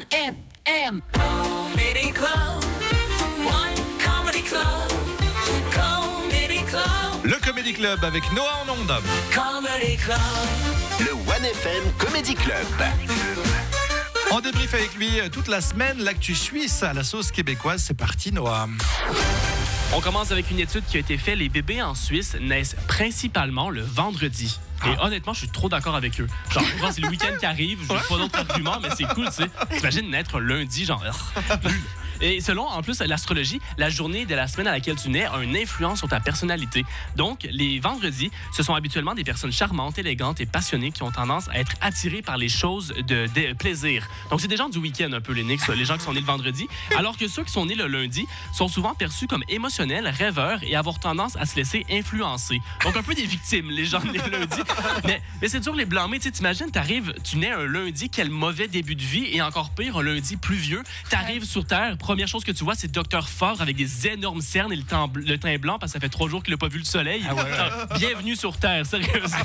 One FM Comedy Club. One Comedy Club. Comedy Club. Le Comedy Club avec Noah en ondes. Comedy Club. Le One FM Comedy Club. On débrief avec lui toute la semaine l'actu suisse à la sauce québécoise. C'est parti, Noah. On commence avec une étude qui a été faite. Les bébés en Suisse naissent principalement le vendredi. Et honnêtement, je suis trop d'accord avec eux. Genre, je pense que c'est le week-end qui arrive, je n'ai pas d'autre argument, mais c'est cool, tu sais. T'imagines naître lundi, genre... Et selon, en plus, l'astrologie, la journée de la semaine à laquelle tu nais a une influence sur ta personnalité. Donc, les vendredis, ce sont habituellement des personnes charmantes, élégantes et passionnées qui ont tendance à être attirées par les choses de plaisir. Donc, c'est des gens du week-end un peu, les gens qui sont nés le vendredi, alors que ceux qui sont nés le lundi sont souvent perçus comme émotionnels, rêveurs et avoir tendance à se laisser influencer. Donc, un peu des victimes, les gens nés le lundi. Mais c'est dur les blâmer. Tu sais, t'imagines, tu nais un lundi, quel mauvais début de vie, et encore pire, un lundi pluvieux. T'arrives sur Terre, première chose que tu vois, c'est Dr. Fort avec des énormes cernes et le teint blanc parce que ça fait 3 jours qu'il n'a pas vu le soleil. Ah ouais. Genre, bienvenue sur Terre, sérieusement.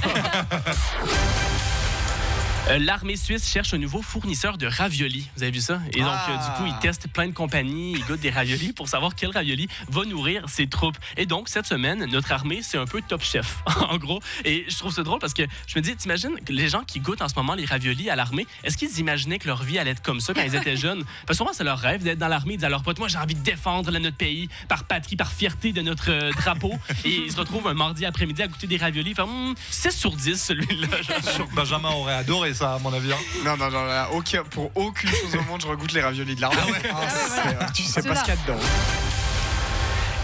L'armée suisse cherche un nouveau fournisseur de raviolis. Vous avez vu ça? Et donc, du coup, ils testent plein de compagnies, ils goûtent des raviolis pour savoir quel ravioli va nourrir ses troupes. Et donc, cette semaine, notre armée, c'est un peu Top Chef, en gros. Et je trouve ça drôle parce que je me dis, t'imagines que les gens qui goûtent en ce moment les raviolis à l'armée, est-ce qu'ils imaginaient que leur vie allait être comme ça quand ils étaient jeunes? Parce que souvent, c'est leur rêve d'être dans l'armée. Ils disent à leurs potes, moi, j'ai envie de défendre notre pays par patrie, par fierté de notre drapeau. Et ils se retrouvent un mardi après-midi à goûter des raviolis. 6 sur 10, celui-là. Je suis sûr que Benjamin aurait adoré ça, à mon avis. Non, pour aucune chose au monde, je regoute les raviolis de l'armée. Tu sais pas ce qu'il y a dedans.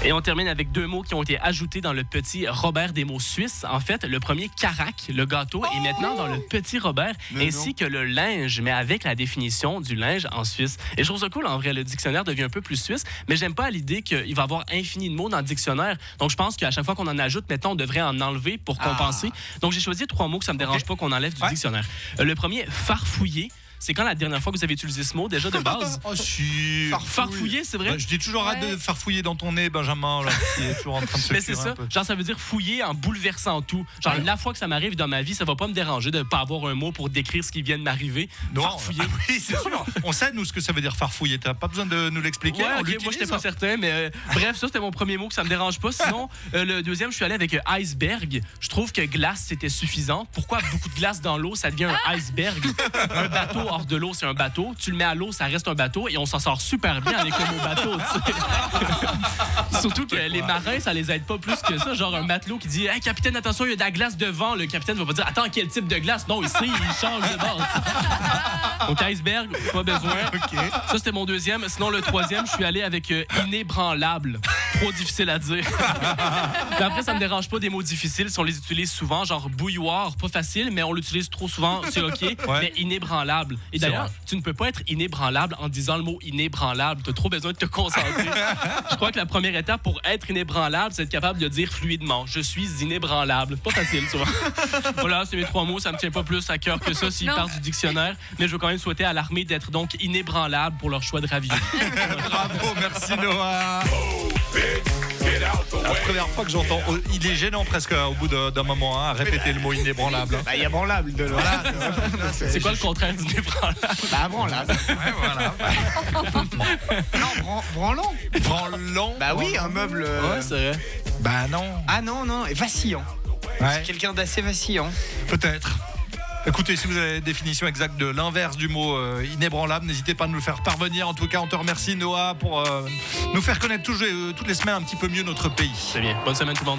Et on termine avec 2 mots qui ont été ajoutés dans le petit Robert des mots suisses. En fait, le premier, carac, le gâteau, est maintenant dans le petit Robert, ainsi que le linge, mais avec la définition du linge en Suisse. Et je trouve ça cool, en vrai, le dictionnaire devient un peu plus suisse, mais j'aime pas l'idée qu'il va y avoir infini de mots dans le dictionnaire. Donc, je pense qu'à chaque fois qu'on en ajoute, maintenant, on devrait en enlever pour compenser. Donc, j'ai choisi 3 mots que ça me dérange pas qu'on enlève du dictionnaire. Le premier, farfouiller. C'est quand la dernière fois que vous avez utilisé ce mot, déjà de base? Si. Farfouiller, c'est vrai? Ben, je dis toujours arrête de farfouiller dans ton nez, Benjamin, là, qui est toujours en train de se Mais c'est ça. Genre, ça veut dire fouiller en bouleversant tout. Genre, la fois que ça m'arrive dans ma vie, ça va pas me déranger de pas avoir un mot pour décrire ce qui vient de m'arriver. Non. Farfouiller. Oui, c'est sûr. On sait, nous, ce que ça veut dire farfouiller. T'as pas besoin de nous l'expliquer. Ouais, ok, moi, j'étais pas certain, mais bref, ça, c'était mon premier mot que ça me dérange pas. Sinon, le deuxième, je suis allé avec iceberg. Je trouve que glace, c'était suffisant. Pourquoi beaucoup de glace dans l'eau, ça devient un iceberg? Un bateau hors de l'eau, c'est un bateau. Tu le mets à l'eau, ça reste un bateau et on s'en sort super bien avec le mot bateau. Surtout que les marins, ça les aide pas plus que ça. Genre un matelot qui dit « Hey, capitaine, attention, il y a de la glace devant. » Le capitaine va pas dire « Attends, quel type de glace? » Non, ici, il change de bord. Donc iceberg, pas besoin. Okay. Ça, c'était mon deuxième. Sinon, le troisième, je suis allé avec inébranlable. Trop difficile à dire. Mais après, ça me dérange pas des mots difficiles si on les utilise souvent. Genre bouilloire, pas facile, mais on l'utilise trop souvent, c'est OK. Ouais. Mais inébranlable. Et d'ailleurs, tu ne peux pas être inébranlable en disant le mot inébranlable. Tu as trop besoin de te concentrer. Je crois que la première étape pour être inébranlable, c'est être capable de dire fluidement « Je suis inébranlable ». Pas facile, tu vois. Voilà, c'est mes 3 mots. Ça me tient pas plus à cœur que ça s'ils partent du dictionnaire. Mais je veux quand même souhaiter à l'armée d'être donc inébranlable pour leur choix de ravioli. Bravo, merci Noah. La première fois que j'entends, il est gênant presque au bout d'un moment à répéter le mot inébranlable. Il y a branlable de là. C'est quoi le contraire d'inébranlable? Branlable. Ouais, voilà. Non, branlant. Branlant. Bah oui, un meuble. Ouais, c'est vrai. Bah non. Ah non, et vacillant. Ouais. C'est quelqu'un d'assez vacillant. Peut-être. Écoutez, si vous avez la définition exacte de l'inverse du mot inébranlable, n'hésitez pas à nous le faire parvenir. En tout cas, on te remercie Noah pour nous faire connaître toutes les semaines un petit peu mieux notre pays. C'est bien. Bonne semaine tout le monde.